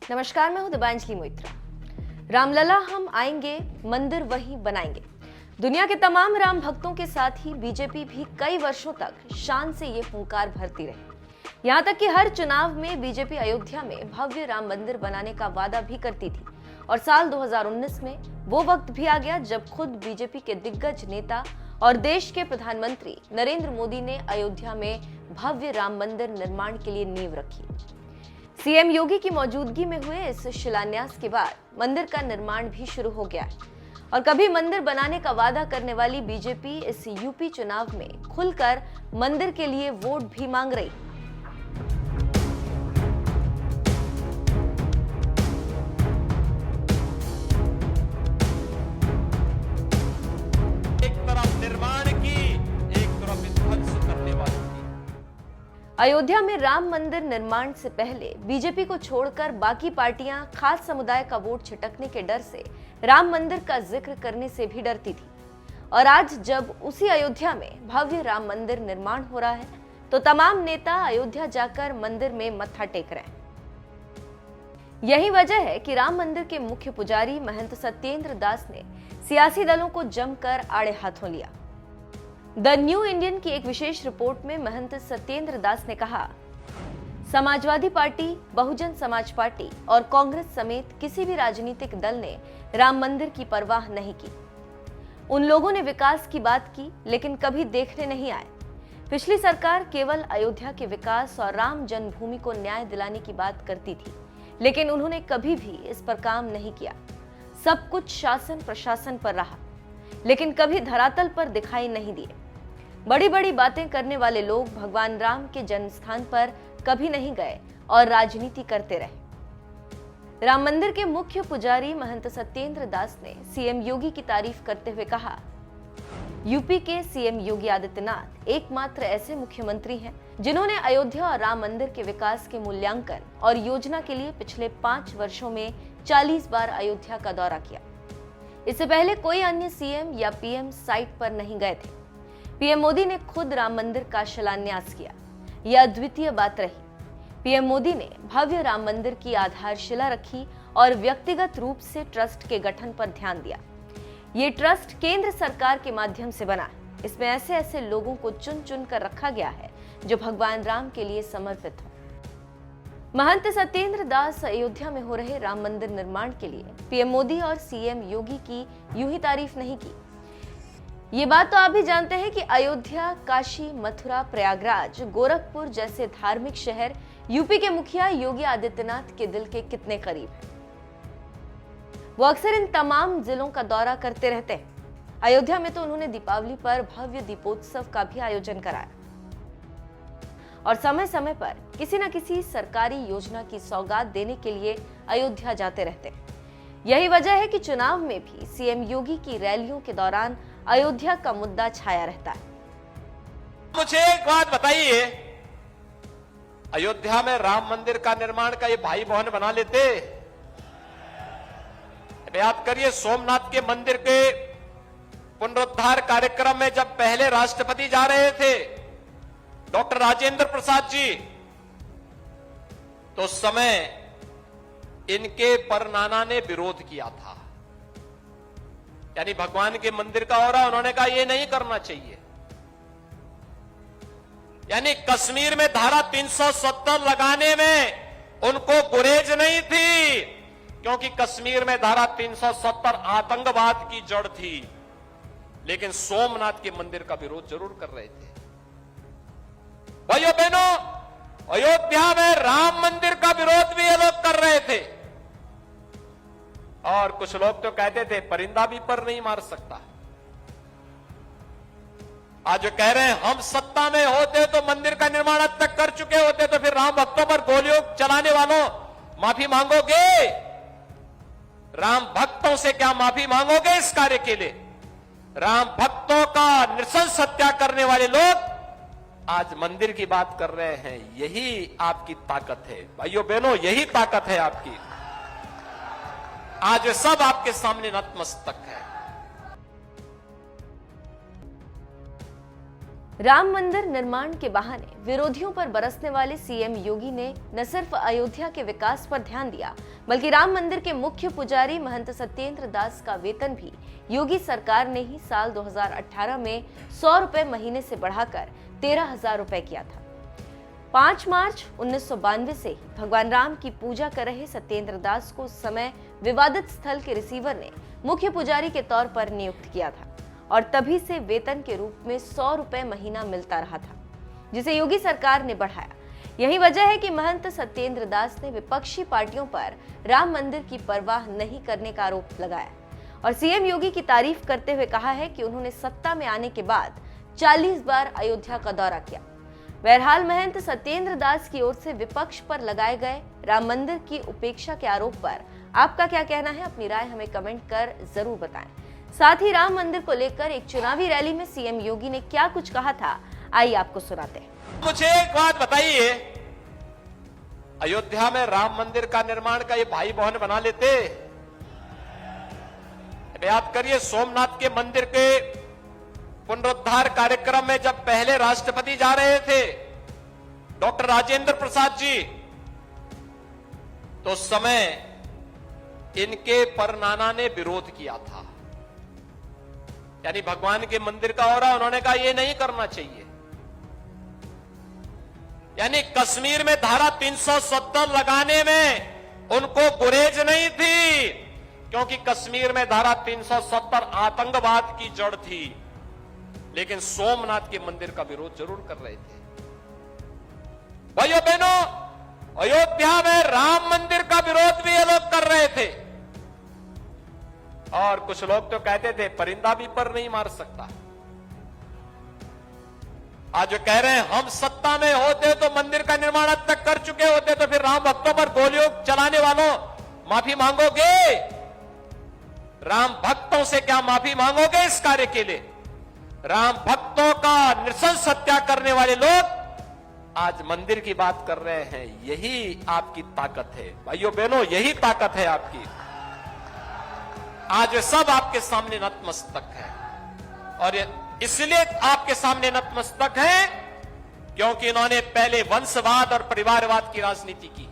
नमस्कार, मैं हूं दिबांजलि मोइत्रा। रामलला हम आएंगे, मंदिर वहीं बनाएंगे। दुनिया के तमाम राम भक्तों के साथ ही बीजेपी भी कई वर्षों तक शान से ये हुंकार भरती रही। यहां तक कि हर चुनाव में बीजेपी अयोध्या में भव्य राम मंदिर बनाने का वादा भी करती थी। और साल 2019 में वो वक्त भी आ गया जब खुद बीजेपी के दिग्गज नेता और देश के प्रधानमंत्री नरेंद्र मोदी ने अयोध्या में भव्य राम मंदिर निर्माण के लिए नींव रखी। सीएम योगी की मौजूदगी में हुए इस शिलान्यास के बाद मंदिर का निर्माण भी शुरू हो गया है। और कभी मंदिर बनाने का वादा करने वाली बीजेपी इस यूपी चुनाव में खुलकर मंदिर के लिए वोट भी मांग रही। एक तरफ निर्माण की, एक तरफ ध्वंस करने वाली। अयोध्या में राम मंदिर निर्माण से पहले बीजेपी को छोड़कर बाकी पार्टियां खास समुदाय का वोट छिटकने के डर से राम मंदिर का जिक्र करने से भी डरती थी। और आज जब उसी अयोध्या में भव्य राम मंदिर निर्माण हो रहा है तो तमाम नेता अयोध्या जाकर मंदिर में मत्था टेक रहे हैं। यही वजह है कि राम मंदिर के मुख्य पुजारी महंत सत्येंद्र दास ने सियासी दलों को जमकर आड़े हाथों लिया। द न्यू इंडियन की एक विशेष रिपोर्ट में महंत सत्येंद्र दास ने कहा, समाजवादी पार्टी, बहुजन समाज पार्टी और कांग्रेस समेत किसी भी राजनीतिक दल ने राम मंदिर की परवाह नहीं की। उन लोगों ने विकास की बात की लेकिन कभी देखने नहीं आए। पिछली सरकार केवल अयोध्या के विकास और राम जन्मभूमि को न्याय दिलाने की बात करती थी, लेकिन उन्होंने कभी भी इस पर काम नहीं किया। सब कुछ शासन प्रशासन पर रहा, लेकिन कभी धरातल पर दिखाई नहीं दिए। बड़ी बड़ी बातें करने वाले लोग भगवान राम के जन्म स्थान पर कभी नहीं गए और राजनीति करते रहे। राम मंदिर के मुख्य पुजारी महंत सत्येंद्र दास ने सीएम योगी की तारीफ करते हुए कहा, यूपी के सीएम योगी आदित्यनाथ एकमात्र ऐसे मुख्यमंत्री हैं जिन्होंने अयोध्या और राम मंदिर के विकास के मूल्यांकन और योजना के लिए पिछले 5 वर्षों में 40 बार अयोध्या का दौरा किया। इससे पहले कोई अन्य सीएम या पीएम साइट पर नहीं गए थे। पीएम मोदी ने खुद राम मंदिर का शिलान्यास किया। यह अद्वितीय बात रही। पीएम मोदी ने भव्य राम मंदिर की आधारशिला रखी और व्यक्तिगत रूप से ट्रस्ट के गठन पर ध्यान दिया। ये ट्रस्ट केंद्र सरकार के माध्यम से बना है। इसमें ऐसे ऐसे लोगों को चुन चुन कर रखा गया है जो भगवान राम के लिए समर्पित हो। महंत सत्येंद्र दास अयोध्या में हो रहे राम मंदिर निर्माण के लिए पीएम मोदी और सीएम योगी की यूं ही तारीफ नहीं की। ये बात तो आप भी जानते हैं कि अयोध्या, काशी, मथुरा, प्रयागराज, गोरखपुर जैसे धार्मिक शहर यूपी के मुखिया योगी आदित्यनाथ के दिल के कितने करीब हैं। वो अक्सर इन तमाम जिलों का दौरा करते रहते हैं। अयोध्या में तो उन्होंने दीपावली पर भव्य दीपोत्सव का भी आयोजन कराया और समय समय पर किसी न किसी सरकारी योजना की सौगात देने के लिए अयोध्या जाते रहते हैं। यही वजह है कि चुनाव में भी सीएम योगी की रैलियों के दौरान अयोध्या का मुद्दा छाया रहता है। मुझे एक बात बताइए, अयोध्या में राम मंदिर का निर्माण का ये भाई बहन बना लेते। याद करिए, सोमनाथ के मंदिर के पुनरुद्धार कार्यक्रम में जब पहले राष्ट्रपति जा रहे थे डॉक्टर राजेंद्र प्रसाद जी, तो उस समय इनके परनाना ने विरोध किया था। यानी भगवान के मंदिर का हो रहा, उन्होंने कहा यह नहीं करना चाहिए। यानी कश्मीर में धारा 370 लगाने में उनको गुरेज नहीं थी, क्योंकि कश्मीर में धारा 370 आतंकवाद की जड़ थी। लेकिन सोमनाथ के मंदिर का विरोध जरूर कर रहे थे। भाइयों बहनों, अयोध्या में राम मंदिर का विरोध भी ये लोग कर रहे थे। और कुछ लोग तो कहते थे परिंदा भी पर नहीं मार सकता। आज जो कह रहे हैं हम सत्ता में होते तो मंदिर का निर्माण अब तक कर चुके होते, तो फिर राम भक्तों पर गोलियों चलाने वालों माफी मांगोगे? राम भक्तों से क्या माफी मांगोगे इस कार्य के लिए? राम भक्तों का नृशंस हत्या करने वाले लोग आज मंदिर की बात कर रहे हैं। यही आपकी ताकत है भाइयों बहनों, यही ताकत है आपकी। आज सब आपके सामने नतमस्तक है। राम मंदिर निर्माण के बहाने विरोधियों पर बरसने वाले सीएम योगी ने न सिर्फ अयोध्या के विकास पर ध्यान दिया, बल्कि राम मंदिर के मुख्य पुजारी महंत सत्येंद्र दास का वेतन भी योगी सरकार ने ही साल 2018 में 100 रुपए महीने से बढ़ाकर 13,000 रुपए किया था। 5 मार्च 1992 से ही भगवान राम की पूजा कर रहे सत्येंद्र दास को उस समय विवादित स्थल के रिसीवर ने मुख्य पुजारी के तौर पर नियुक्त किया था और तभी से वेतन के रूप में 100 रुपए महीना मिलता रहा था, जिसे योगी सरकार ने बढ़ाया। यही वजह है कि महंत सत्येंद्र दास ने विपक्षी पार्टियों पर राम मंदिर की परवाह नहीं करने का आरोप लगाया और सीएम योगी की तारीफ करते हुए कहा है कि उन्होंने सत्ता में आने के बाद 40 बार अयोध्या का दौरा किया। बहरहाल महंत सत्येंद्र दास की ओर से विपक्ष पर लगाए गए राम मंदिर की उपेक्षा के आरोप पर आपका क्या कहना है? अपनी राय हमें कमेंट कर जरूर बताएं। साथ ही राम मंदिर को लेकर एक चुनावी रैली में सीएम योगी ने क्या कुछ कहा था, आइए आपको सुनाते हैं। मुझे एक बात बताइए, अयोध्या में राम मंदिर का निर्माण का ये भाई बहन बना लेते? याद करिए, सोमनाथ के मंदिर के पुनरुद्धार कार्यक्रम में जब पहले राष्ट्रपति जा रहे थे डॉक्टर राजेंद्र प्रसाद जी, तो उस समय इनके परनाना ने विरोध किया था, यानी भगवान के मंदिर का हो रहा, उन्होंने कहा ये नहीं करना चाहिए। यानी कश्मीर में धारा 370 लगाने में उनको गुरेज नहीं थी, क्योंकि कश्मीर में धारा 370 आतंकवाद की जड़ थी, लेकिन सोमनाथ के मंदिर का विरोध जरूर कर रहे थे। भाइयों बहनों, अयोध्या में राम मंदिर का विरोध भी ये लोग कर रहे थे और कुछ लोग तो कहते थे परिंदा भी पर नहीं मार सकता। आज जो कह रहे हैं हम सत्ता में होते तो मंदिर का निर्माण अब तक कर चुके होते, तो फिर राम भक्तों पर गोलियों चलाने वालों माफी मांगोगे? राम भक्तों से क्या माफी मांगोगे इस कार्य के लिए? राम भक्तों का नृशंस हत्या करने वाले लोग आज मंदिर की बात कर रहे हैं। यही आपकी ताकत है भाइयों बहनों, यही ताकत है आपकी। आज सब आपके सामने नतमस्तक है और इसलिए आपके सामने नतमस्तक है क्योंकि इन्होंने पहले वंशवाद और परिवारवाद की राजनीति की।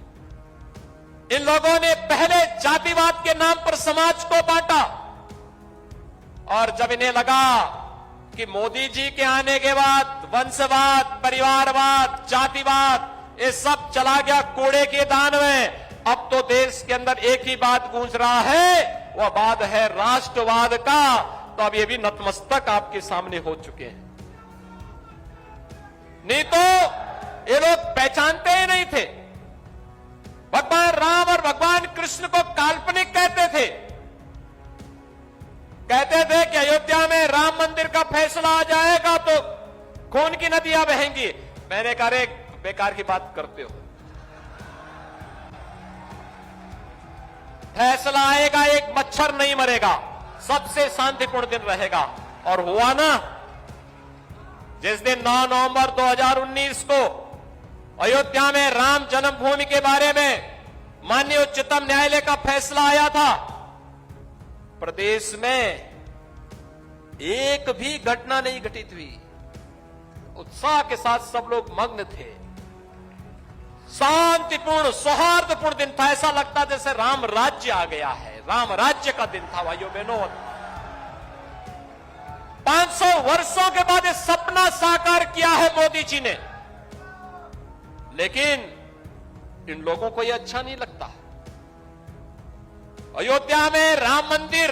इन लोगों ने पहले जातिवाद के नाम पर समाज को बांटा और जब इन्हें लगा कि मोदी जी के आने के बाद वंशवाद, परिवारवाद, जातिवाद ये सब चला गया कूड़े के दान में, अब तो देश के अंदर एक ही बात गूंज रहा है, वह बात है राष्ट्रवाद का। तो अब ये भी नतमस्तक आपके सामने हो चुके हैं। नहीं तो ये लोग पहचानते ही नहीं थे। भगवान राम और भगवान कृष्ण को काल्पनिक कहते थे। कहते थे कि अयोध्या में राम मंदिर का फैसला आ जाएगा तो खून की नदियां बहेंगी। मैंने कहा रे बेकार की बात करते हो, फैसला आएगा, एक मच्छर नहीं मरेगा, सबसे शांतिपूर्ण दिन रहेगा। और हुआ ना, जिस दिन 9 नवंबर 2019 को अयोध्या में राम जन्मभूमि के बारे में माननीय उच्चतम न्यायालय का फैसला आया था, प्रदेश में एक भी घटना नहीं घटित हुई। उत्साह के साथ सब लोग मग्न थे, शांतिपूर्ण सौहार्दपूर्ण दिन था। ऐसा लगता जैसे राम राज्य आ गया है, राम राज्य का दिन था भाइयों बहनों। 500 वर्षों के बाद ये सपना साकार किया है मोदी जी ने, लेकिन इन लोगों को यह अच्छा नहीं लगता। अयोध्या में राम मंदिर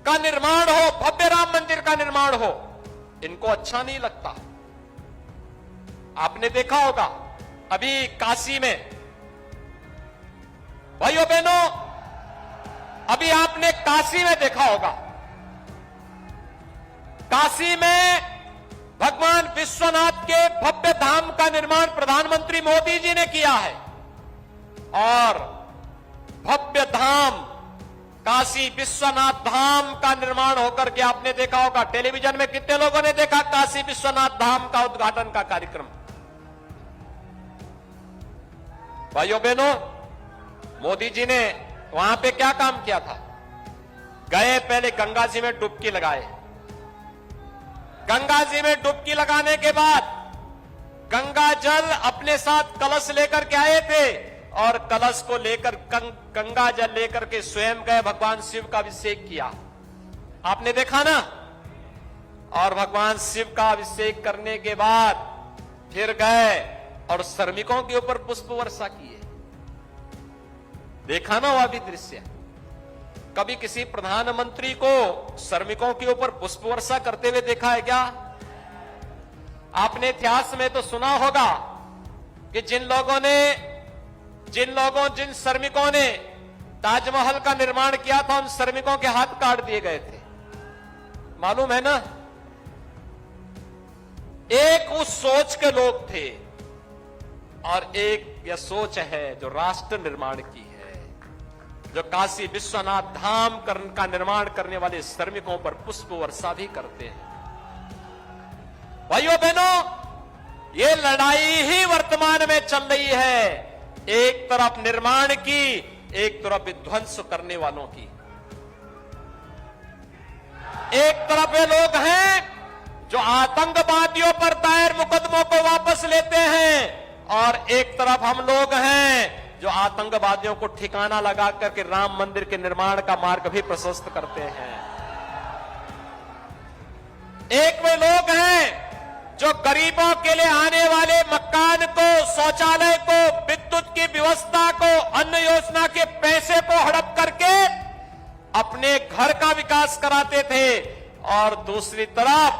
का निर्माण हो, भव्य राम मंदिर का निर्माण हो, इनको अच्छा नहीं लगता। आपने देखा होगा अभी काशी में, भाइयों बहनों, अभी आपने काशी में देखा होगा, काशी में भगवान विश्वनाथ के भव्य धाम का निर्माण प्रधानमंत्री मोदी जी ने किया है। और भव्य धाम काशी विश्वनाथ धाम का निर्माण होकर के आपने देखा होगा, टेलीविजन में कितने लोगों ने देखा काशी विश्वनाथ धाम का उद्घाटन का कार्यक्रम। भाइयों बहनों, मोदी जी ने वहां पे क्या काम किया था? गए, पहले गंगा जी में डुबकी लगाए, गंगा जी में डुबकी लगाने के बाद गंगा जल अपने साथ कलश लेकर के आए थे और कलश को लेकर गंगा जल लेकर के स्वयं गए भगवान शिव का अभिषेक किया। आपने देखा ना। और भगवान शिव का अभिषेक करने के बाद फिर गए और श्रमिकों के ऊपर पुष्प वर्षा किए। देखा ना वह भी दृश्य। कभी किसी प्रधानमंत्री को श्रमिकों के ऊपर पुष्प वर्षा करते हुए देखा है क्या? आपने इतिहास में तो सुना होगा कि जिन श्रमिकों ने ताजमहल का निर्माण किया था, उन श्रमिकों के हाथ काट दिए गए थे। मालूम है ना। एक उस सोच के लोग थे और एक यह सोच है जो राष्ट्र निर्माण की है, जो काशी विश्वनाथ धाम का निर्माण करने वाले श्रमिकों पर पुष्प वर्षा भी करते हैं। भाइयों बहनों, ये लड़ाई ही वर्तमान में चल रही है। एक तरफ निर्माण की, एक तरफ विध्वंस करने वालों की। एक तरफ ये लोग हैं जो आतंकवादियों पर दायर मुकदमों को वापस लेते हैं और एक तरफ हम लोग हैं जो आतंकवादियों को ठिकाना लगा करके राम मंदिर के निर्माण का मार्ग भी प्रशस्त करते हैं। एक वे लोग हैं जो गरीबों के लिए आने वाले मकान को, शौचालय को, विद्युत की व्यवस्था को, अन्न योजना के पैसे को हड़प करके अपने घर का विकास कराते थे। और दूसरी तरफ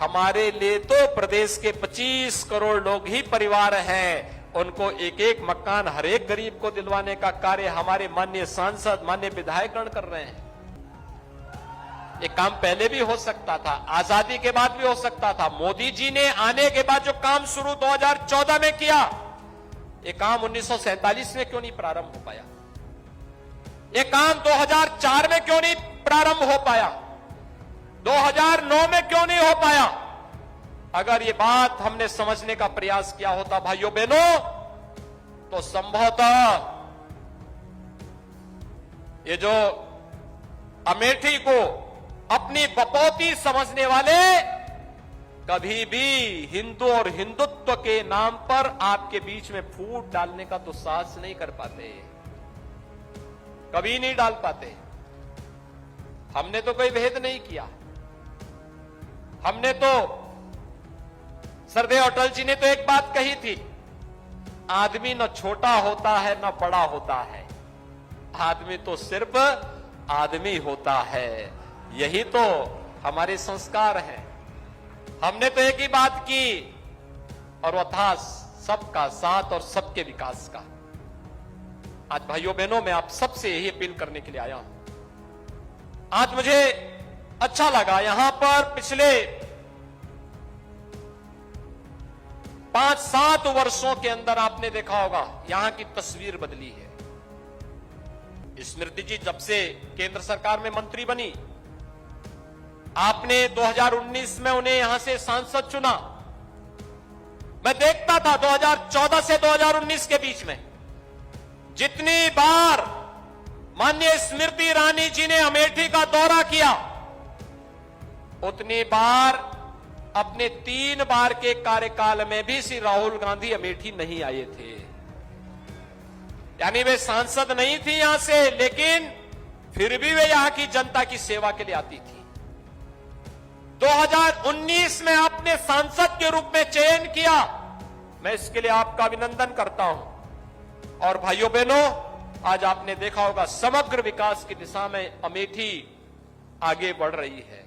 हमारे लिए तो प्रदेश के 25 करोड़ लोग ही परिवार हैं, उनको एक एक मकान हर एक गरीब को दिलवाने का कार्य हमारे माननीय सांसद, माननीय विधायकगण कर रहे हैं। ये काम पहले भी हो सकता था, आजादी के बाद भी हो सकता था। मोदी जी ने आने के बाद जो काम शुरू 2014 में किया, ये काम 1947 में क्यों नहीं प्रारंभ हो पाया? ये काम 2004 में क्यों नहीं प्रारंभ हो पाया? 2009 में क्यों नहीं हो पाया? अगर ये बात हमने समझने का प्रयास किया होता भाइयों बहनों, तो संभवतः ये जो अमेठी को अपनी बपौती समझने वाले कभी भी हिंदू और हिंदुत्व के नाम पर आपके बीच में फूट डालने का तो साहस नहीं कर पाते, कभी नहीं डाल पाते। हमने तो कोई भेद नहीं किया। हमने तो, सरदेव अटल जी ने तो एक बात कही थी, आदमी न छोटा होता है न बड़ा होता है, आदमी तो सिर्फ आदमी होता है। यही तो हमारे संस्कार हैं। हमने तो एक ही बात की और वह था सबका साथ और सबके विकास का। आज भाइयों बहनों, मैं आप सबसे यही अपील करने के लिए आया हूं। आज मुझे अच्छा लगा, यहां पर पिछले 5-7 वर्षों के अंदर आपने देखा होगा यहां की तस्वीर बदली है। स्मृति जी जब से केंद्र सरकार में मंत्री बनी, आपने 2019 में उन्हें यहां से सांसद चुना। मैं देखता था 2014 से 2019 के बीच में जितनी बार माननीय स्मृति ईरानी जी ने अमेठी का दौरा किया, उतनी बार अपने 3 बार के कार्यकाल में भी श्री राहुल गांधी अमेठी नहीं आए थे। यानी वे सांसद नहीं थी यहां से, लेकिन फिर भी वे यहां की जनता की सेवा के लिए आती थी। 2019 में आपने सांसद के रूप में चयन किया, मैं इसके लिए आपका अभिनंदन करता हूं। और भाइयों बहनों, आज आपने देखा होगा समग्र विकास की दिशा में अमेठी आगे बढ़ रही है।